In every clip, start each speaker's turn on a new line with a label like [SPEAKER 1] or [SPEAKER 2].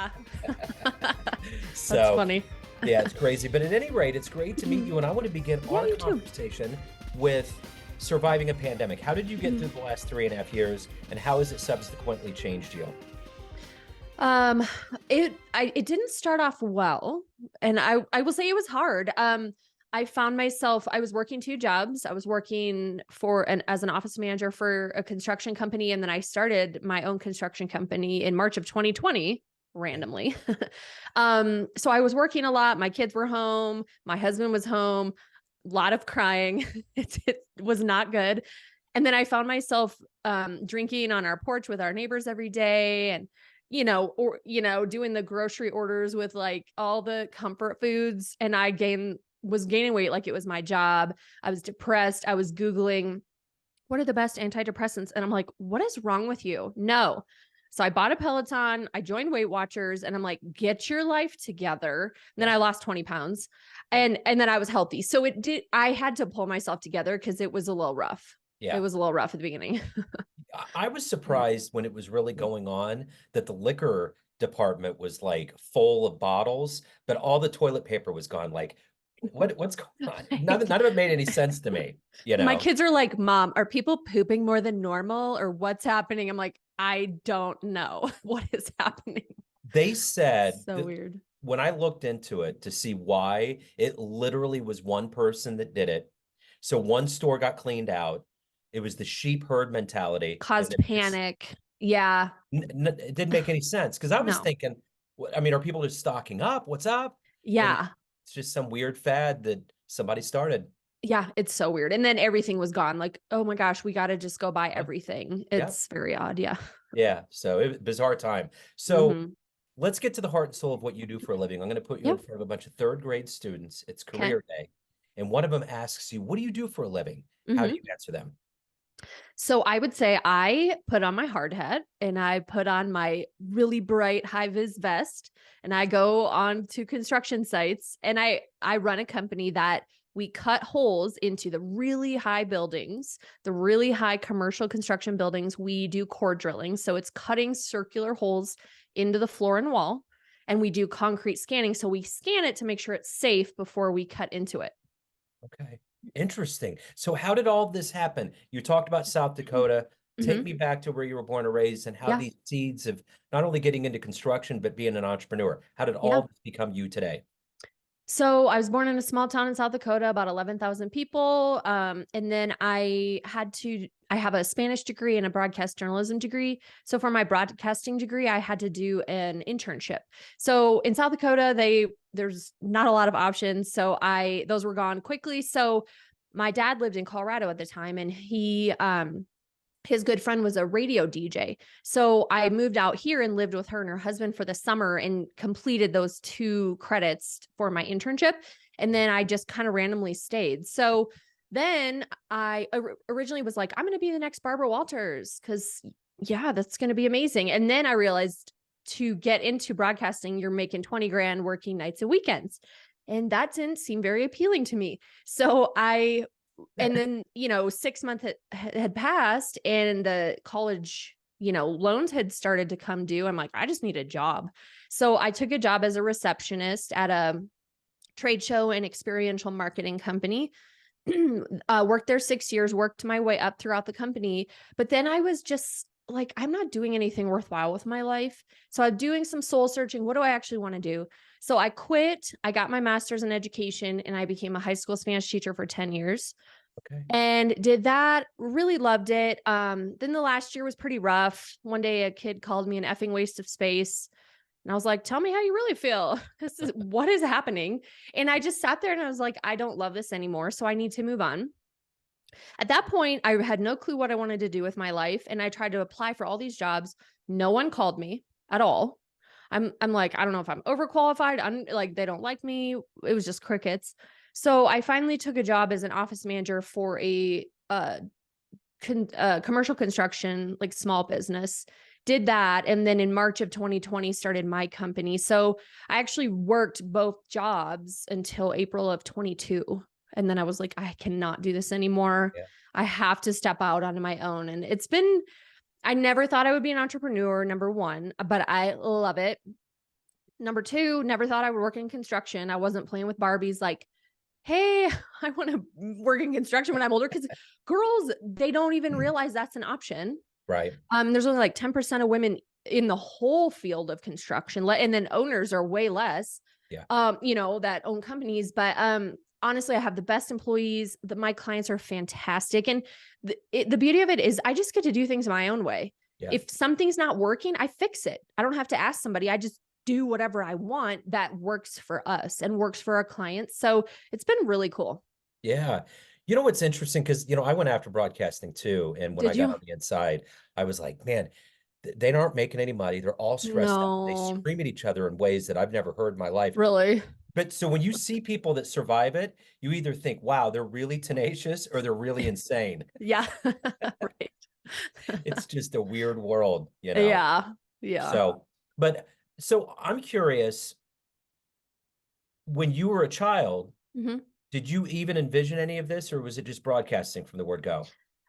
[SPEAKER 1] Yeah. That's
[SPEAKER 2] So
[SPEAKER 1] funny.
[SPEAKER 2] yeah, it's crazy. But at any rate, it's great to meet you. And I want to begin
[SPEAKER 1] Yeah,
[SPEAKER 2] our
[SPEAKER 1] you too.
[SPEAKER 2] conversation with surviving a pandemic. How did you get through
[SPEAKER 1] Mhm.
[SPEAKER 2] the last 3.5 years, and how has it subsequently changed you?
[SPEAKER 1] Um, it didn't start off well, and I will say it was hard. I found myself, I was working two jobs. I was working as an office manager for a construction company, and then I started my own construction company in March of 2020 randomly. So I was working a lot. My kids were home, my husband was home, a lot of crying. It was not good. And then I found myself drinking on our porch with our neighbors every day, and doing the grocery orders with like all the comfort foods. And was gaining weight like it was my job. I was depressed. I was Googling what are the best antidepressants. And I'm like, what is wrong with you? No. So I bought a Peloton. I joined Weight Watchers, and I'm like, get your life together. And then
[SPEAKER 2] Yeah.
[SPEAKER 1] I lost 20 pounds,
[SPEAKER 2] Yeah.
[SPEAKER 1] and then I was healthy. So I had to pull myself together because it was a little rough. It
[SPEAKER 2] Yeah.
[SPEAKER 1] was a little rough at the beginning.
[SPEAKER 2] I was surprised when it was really going on that the liquor department was like full of bottles, but all the toilet paper was gone. Like, what's going on? None of it made any sense to me, you
[SPEAKER 1] My
[SPEAKER 2] know?
[SPEAKER 1] kids are like, Mom, are people pooping more than normal or what's happening? I'm like, I don't know what is happening.
[SPEAKER 2] They said
[SPEAKER 1] So
[SPEAKER 2] that
[SPEAKER 1] weird.
[SPEAKER 2] when I looked into it to see why, it literally was one person that did it. So one store got cleaned out. It was the sheep herd mentality, and
[SPEAKER 1] Caused panic. Yeah.
[SPEAKER 2] it didn't make any sense because I was
[SPEAKER 1] No.
[SPEAKER 2] thinking, I mean, are people just stocking up? What's up? And
[SPEAKER 1] Yeah.
[SPEAKER 2] it's just some weird fad that somebody started.
[SPEAKER 1] Yeah. It's so weird. And then everything was gone. Like, oh my gosh, we got to just go buy
[SPEAKER 2] Yep.
[SPEAKER 1] everything.
[SPEAKER 2] Yep.
[SPEAKER 1] It's very odd. Yeah.
[SPEAKER 2] Yeah. So bizarre time. So
[SPEAKER 1] Hmm.
[SPEAKER 2] let's get to the heart and soul of what you do for a living. I'm going to put you in
[SPEAKER 1] Yep.
[SPEAKER 2] front of a bunch of third grade students. It's
[SPEAKER 1] Okay.
[SPEAKER 2] career day. And one of them asks you, what do you do for a living? How do
[SPEAKER 1] Hmm.
[SPEAKER 2] you answer them?
[SPEAKER 1] So I would say I put on my hard hat and I put on my really bright high vis vest, and I go on to construction sites, and I run a company that we cut holes into the really high buildings, the really high commercial construction buildings. We do core drilling. So it's cutting circular holes into the floor and wall. And we do concrete scanning. So we scan it to make sure it's safe before we cut into it.
[SPEAKER 2] Okay. Interesting. So how did all this happen? You talked about South Dakota. Take
[SPEAKER 1] Mm-hmm.
[SPEAKER 2] me back to where you were born and raised and how
[SPEAKER 1] Yeah.
[SPEAKER 2] these seeds of not only getting into construction, but being an entrepreneur. How did all
[SPEAKER 1] Yeah.
[SPEAKER 2] this become you today?
[SPEAKER 1] So I was born in a small town in South Dakota, about 11,000 people. And then I have a Spanish degree and a broadcast journalism degree. So for my broadcasting degree, I had to do an internship. So in South Dakota, there's not a lot of options. So those were gone quickly. So my dad lived in Colorado at the time, and his good friend was a radio DJ. So I moved out here and lived with her and her husband for the summer and completed those 2 credits for my internship. And then I just kind of randomly stayed. So then I originally was like, I'm going to be the next Barbara Walters because, yeah, that's going to be amazing. And then I realized to get into broadcasting, you're making 20 grand working nights and weekends. And that didn't seem very appealing to me. So and then 6 months had passed, and the college loans had started to come due. I'm like, I just need a job. So I took a job as a receptionist at a trade show and experiential marketing company. Worked there 6 years, worked my way up throughout the company. But then I was just like, I'm not doing anything worthwhile with my life. So I'm doing some soul searching. What do I actually want to do? So I quit. I got my master's in education, and I became a high school Spanish teacher for 10 years
[SPEAKER 2] Okay.
[SPEAKER 1] and did that. Really loved it. Then the last year was pretty rough. One day a kid called me an effing waste of space. And I was like, tell me how you really feel. This is what is happening. And I just sat there and I was like, I don't love this anymore. So I need to move on. At that point, I had no clue what I wanted to do with my life. And I tried to apply for all these jobs. No one called me at all. I'm like, I don't know if I'm overqualified. I'm like, they don't like me. It was just crickets. So I finally took a job as an office manager for a commercial construction, like small business. Did that. And then in March of 2020, started my company. So I actually worked both jobs until April of 22. And then I was like, I cannot do this anymore.
[SPEAKER 2] Yeah.
[SPEAKER 1] I have to step out on my own. And I never thought I would be an entrepreneur, number one, but I love it. Number two, never thought I would work in construction. I wasn't playing with Barbies like, hey, I want to work in construction when I'm older. Because girls, they don't even realize that's an option.
[SPEAKER 2] Right.
[SPEAKER 1] There's only like 10% of women in the whole field of construction, and then owners are way less.
[SPEAKER 2] Yeah.
[SPEAKER 1] That own companies. But honestly, I have the best employees. My clients are fantastic, and the beauty of it is I just get to do things my own way.
[SPEAKER 2] Yeah.
[SPEAKER 1] If something's not working, I fix it. I don't have to ask somebody. I just do whatever I want that works for us and works for our clients. So it's been really cool.
[SPEAKER 2] Yeah. You know what's interesting? Because, I went after broadcasting too. And when I
[SPEAKER 1] Did
[SPEAKER 2] got
[SPEAKER 1] you?
[SPEAKER 2] on the inside, I was like, man, they aren't making any money. They're all stressed out. They
[SPEAKER 1] No,
[SPEAKER 2] scream at each other in ways that I've never heard in my life.
[SPEAKER 1] really.
[SPEAKER 2] But so when you see people that survive it, you either think, wow, they're really tenacious or they're really insane.
[SPEAKER 1] Yeah. Right.
[SPEAKER 2] It's just a weird world.
[SPEAKER 1] Yeah. Yeah.
[SPEAKER 2] So, but so I'm curious, when you were a child,
[SPEAKER 1] Mhm.
[SPEAKER 2] did you even envision any of this, or was it just broadcasting from the word go?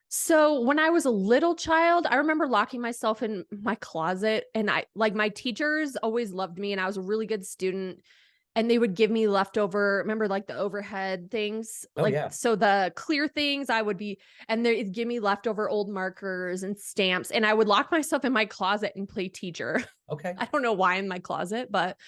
[SPEAKER 1] So when I was a little child, I remember locking myself in my closet, and my teachers always loved me and I was a really good student, and they would give me leftover, remember like the overhead things,
[SPEAKER 2] Oh
[SPEAKER 1] like
[SPEAKER 2] yeah.
[SPEAKER 1] so the clear things I would be, and they'd give me leftover old markers and stamps, and I would lock myself in my closet and play teacher.
[SPEAKER 2] Okay.
[SPEAKER 1] I don't know why in my closet, but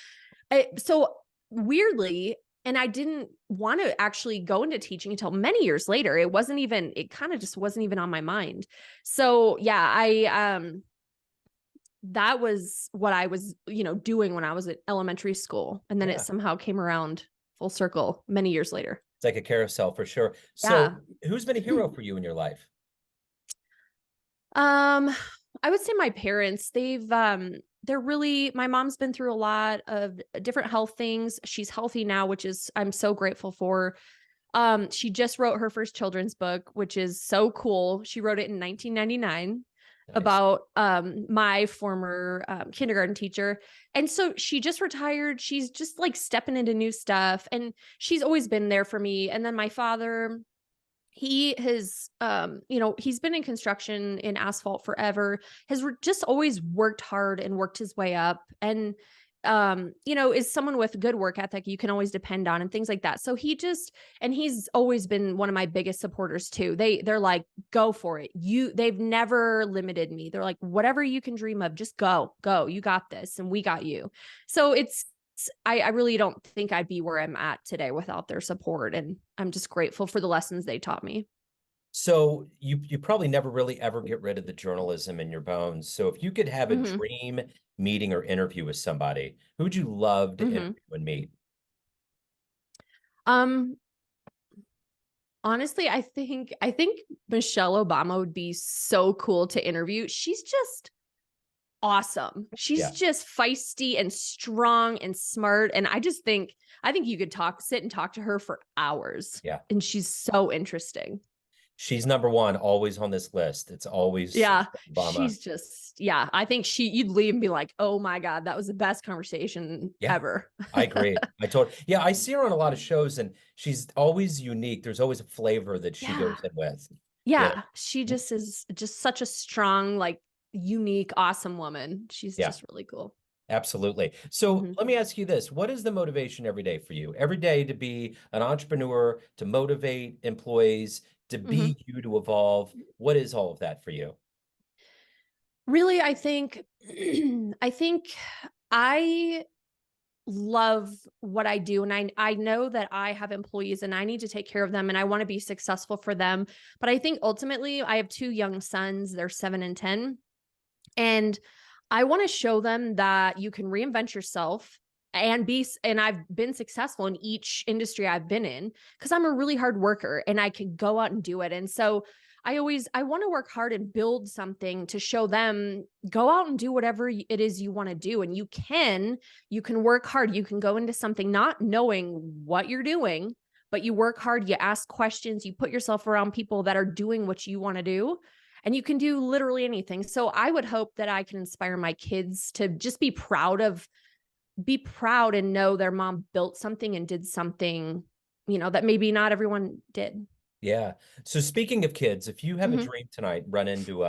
[SPEAKER 1] so weirdly, and I didn't want to actually go into teaching until many years later. It kind of just wasn't even on my mind. So yeah, that was what I was, doing when I was at elementary school. And then it
[SPEAKER 2] Yeah.
[SPEAKER 1] somehow came around full circle many years later.
[SPEAKER 2] It's like a carousel for sure. So
[SPEAKER 1] Yeah.
[SPEAKER 2] who's been a hero for you in your life?
[SPEAKER 1] Um, I would say my parents, they're really, my mom's been through a lot of different health things. She's healthy now, which is, I'm so grateful for. She just wrote her first children's book, which is so cool. She wrote it in 1999
[SPEAKER 2] Nice.
[SPEAKER 1] about my former kindergarten teacher. And so she just retired. She's just like stepping into new stuff. And she's always been there for me. And then my father, he has he's been in construction in asphalt forever, has just always worked hard and worked his way up, and is someone with good work ethic you can always depend on and things like that. So he's always been one of my biggest supporters too. They're like, go for it. They've never limited me. They're like, whatever you can dream of, just go, you got this and we got you. So I really don't think I'd be where I'm at today without their support. And I'm just grateful for the lessons they taught me.
[SPEAKER 2] So you probably never really ever get rid of the journalism in your bones. So if you could have a
[SPEAKER 1] Hmm.
[SPEAKER 2] dream meeting or interview with somebody, who would you love to
[SPEAKER 1] Hmm.
[SPEAKER 2] interview and meet?
[SPEAKER 1] Um, Honestly, I think Michelle Obama would be so cool to interview. She's just awesome. She's
[SPEAKER 2] Yeah.
[SPEAKER 1] just feisty and strong and smart. And I think you could sit and talk to her for hours.
[SPEAKER 2] Yeah.
[SPEAKER 1] And she's so interesting.
[SPEAKER 2] She's number one, always on this list. It's always
[SPEAKER 1] Yeah,
[SPEAKER 2] Obama.
[SPEAKER 1] yeah, I think you'd leave and be like, oh my God, that was the best conversation
[SPEAKER 2] Yeah,
[SPEAKER 1] ever.
[SPEAKER 2] I agree. Yeah, I see her on a lot of shows and she's always unique. There's always a flavor that she
[SPEAKER 1] Yeah.
[SPEAKER 2] goes in with. Yeah.
[SPEAKER 1] Yeah. She just is just such a strong, like unique, awesome woman. She's
[SPEAKER 2] Yeah,
[SPEAKER 1] just really cool.
[SPEAKER 2] absolutely. So
[SPEAKER 1] Hmm.
[SPEAKER 2] let me ask you this. What is the motivation every day for you? Every day to be an entrepreneur, to motivate employees, to
[SPEAKER 1] Hmm.
[SPEAKER 2] be you, to evolve. What is all of that for you?
[SPEAKER 1] Really, I think, I think I love what I do. And I know that I have employees and I need to take care of them and I want to be successful for them. But I think ultimately I have two young sons, they're 7 and 10. And I want to show them that you can reinvent yourself and I've been successful in each industry I've been in because I'm a really hard worker and I can go out and do it. And so I want to work hard and build something to show them, go out and do whatever it is you want to do. And you can work hard. You can go into something not knowing what you're doing, but you work hard, you ask questions, you put yourself around people that are doing what you want to do, and you can do literally anything. So I would hope that I can inspire my kids to just be proud and know their mom built something and did something, that maybe not everyone did.
[SPEAKER 2] Yeah. So speaking of kids, if you have a
[SPEAKER 1] Hmm.
[SPEAKER 2] dream tonight, run into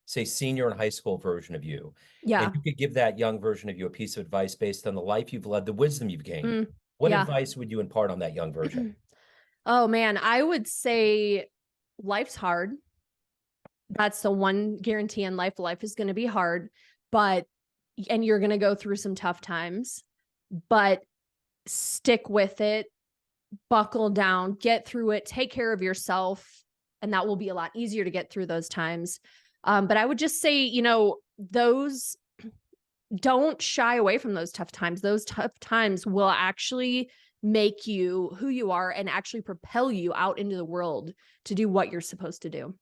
[SPEAKER 2] say, senior in high school version of you, and
[SPEAKER 1] Yeah.
[SPEAKER 2] you could give that young version of you a piece of advice based on the life you've led, the wisdom you've gained,
[SPEAKER 1] Mm,
[SPEAKER 2] what
[SPEAKER 1] yeah.
[SPEAKER 2] advice would you impart on that young version?
[SPEAKER 1] Oh man, I would say life's hard. That's the one guarantee in life. Life is going to be hard, but, and you're going to go through some tough times, but stick with it, buckle down, get through it, take care of yourself. And that will be a lot easier to get through those times. But I would just say, those, don't shy away from those tough times. Those tough times will actually make you who you are and actually propel you out into the world to do what you're supposed to do.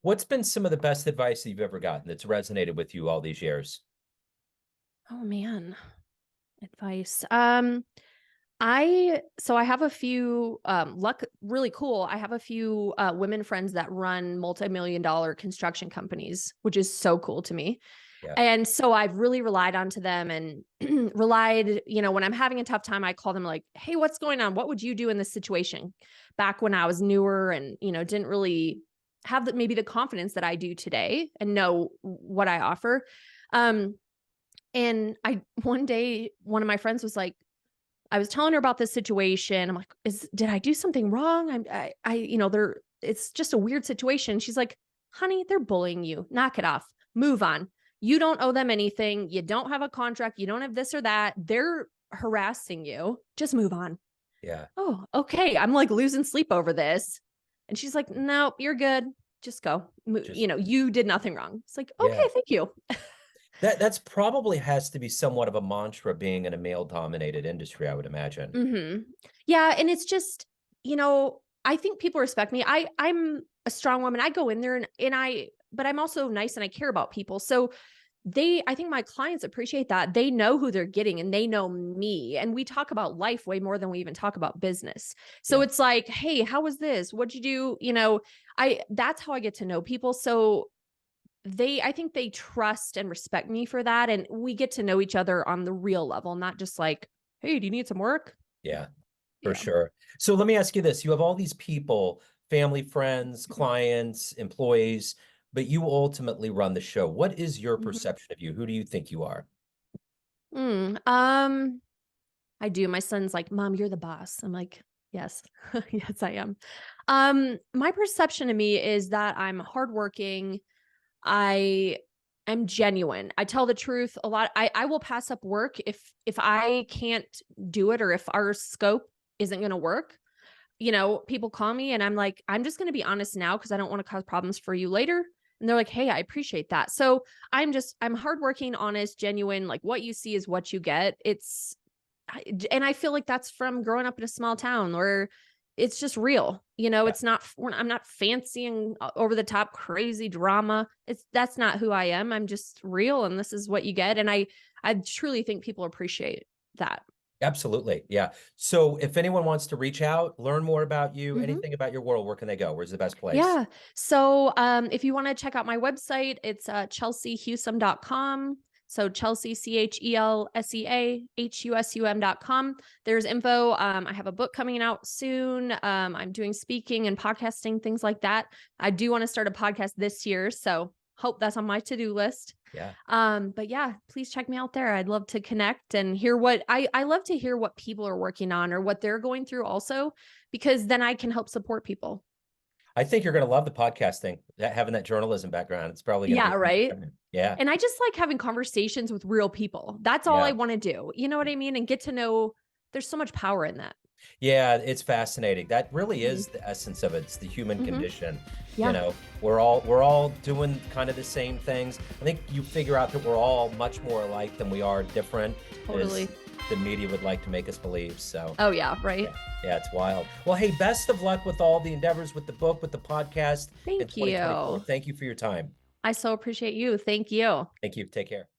[SPEAKER 2] What's been some of the best advice that you've ever gotten that's resonated with you all these years?
[SPEAKER 1] Oh man, advice. I have a few really cool. I have a few women friends that run multi-million dollar construction companies, which is so cool to me.
[SPEAKER 2] Yeah.
[SPEAKER 1] And so I've really relied onto them and relied, when I'm having a tough time, I call them like, hey, what's going on? What would you do in this situation? Back when I was newer and, didn't really have maybe the confidence that I do today and know what I offer. Um, and one day, one of my friends was like, I was telling her about this situation. I'm like, did I do something wrong? It's just a weird situation. She's like, honey, they're bullying you. Knock it off. Move on. You don't owe them anything. You don't have a contract. You don't have this or that. They're harassing you. Just move on.
[SPEAKER 2] Yeah.
[SPEAKER 1] Oh, okay. I'm like losing sleep over this. And she's like, no, you're good. Just go.
[SPEAKER 2] Just,
[SPEAKER 1] You did nothing wrong. It's like,
[SPEAKER 2] yeah.
[SPEAKER 1] okay, thank you.
[SPEAKER 2] That's probably has to be somewhat of a mantra being in a male-dominated industry, I would imagine.
[SPEAKER 1] Mm-hmm. Yeah, and it's just, I think people respect me. I'm a strong woman. I go in there but I'm also nice and I care about people. So I think my clients appreciate that. They know who they're getting and they know me. And we talk about life way more than we even talk about business. So
[SPEAKER 2] Yeah.
[SPEAKER 1] it's like, hey, how was this? What'd you do? That's how I get to know people. So I think they trust and respect me for that. And we get to know each other on the real level, not just like, hey, do you need some work?
[SPEAKER 2] Yeah, for
[SPEAKER 1] Yeah.
[SPEAKER 2] sure. So let me ask you this. You have all these people, family, friends, clients, employees, but you ultimately run the show. What is your
[SPEAKER 1] Mhm.
[SPEAKER 2] perception of you? Who do you think you are?
[SPEAKER 1] I do. My son's like, Mom, you're the boss. I'm like, yes, yes, I am. My perception of me is that I'm hardworking. I am genuine. I tell the truth a lot. I will pass up work if I can't do it or if our scope isn't going to work. People call me and I'm like, I'm just going to be honest now because I don't want to cause problems for you later. And they're like, hey, I appreciate that. So I'm hardworking, honest, genuine. Like what you see is what you get. And I feel like that's from growing up in a small town where it's just real.
[SPEAKER 2] Yeah,
[SPEAKER 1] It's not, I'm not fancying over the top crazy drama. That's not who I am. I'm just real and this is what you get. And I truly think people appreciate that.
[SPEAKER 2] absolutely. Yeah. So if anyone wants to reach out, learn more about you,
[SPEAKER 1] Mhm.
[SPEAKER 2] anything about your world, where can they go? Where's the best place?
[SPEAKER 1] Yeah. So if you want to check out my website, it's chelseahusum.com. So Chelsea, ChelseaHusum.com. There's info. I have a book coming out soon. I'm doing speaking and podcasting, things like that. I do want to start a podcast this year. So hope that's on my to-do list.
[SPEAKER 2] Yeah.
[SPEAKER 1] But yeah, please check me out there. I'd love to connect and hear what I love to hear what people are working on or what they're going through also, because then I can help support people.
[SPEAKER 2] I think you're going to love the podcasting, having that journalism background. It's probably going to
[SPEAKER 1] Yeah,
[SPEAKER 2] be,
[SPEAKER 1] right.
[SPEAKER 2] yeah,
[SPEAKER 1] And I just like having conversations with real people. That's all I
[SPEAKER 2] yeah.
[SPEAKER 1] want to do. You know what I mean? And get to know there's so much power in that.
[SPEAKER 2] Yeah, it's fascinating. That really
[SPEAKER 1] Mhm.
[SPEAKER 2] is the essence of it. It's the human
[SPEAKER 1] Mhm.
[SPEAKER 2] condition. You
[SPEAKER 1] Yeah,
[SPEAKER 2] know, we're all doing kind of the same things. I think you figure out that we're all much more alike than we are different, as
[SPEAKER 1] totally.
[SPEAKER 2] the media would like to make us believe. So,
[SPEAKER 1] Oh yeah, right.
[SPEAKER 2] yeah, yeah, it's wild. Well, hey, best of luck with all the endeavors with the book, with the podcast in
[SPEAKER 1] Thank
[SPEAKER 2] 2024.
[SPEAKER 1] you.
[SPEAKER 2] Thank you for your time.
[SPEAKER 1] I so appreciate you. Thank you.
[SPEAKER 2] Thank you. Take care.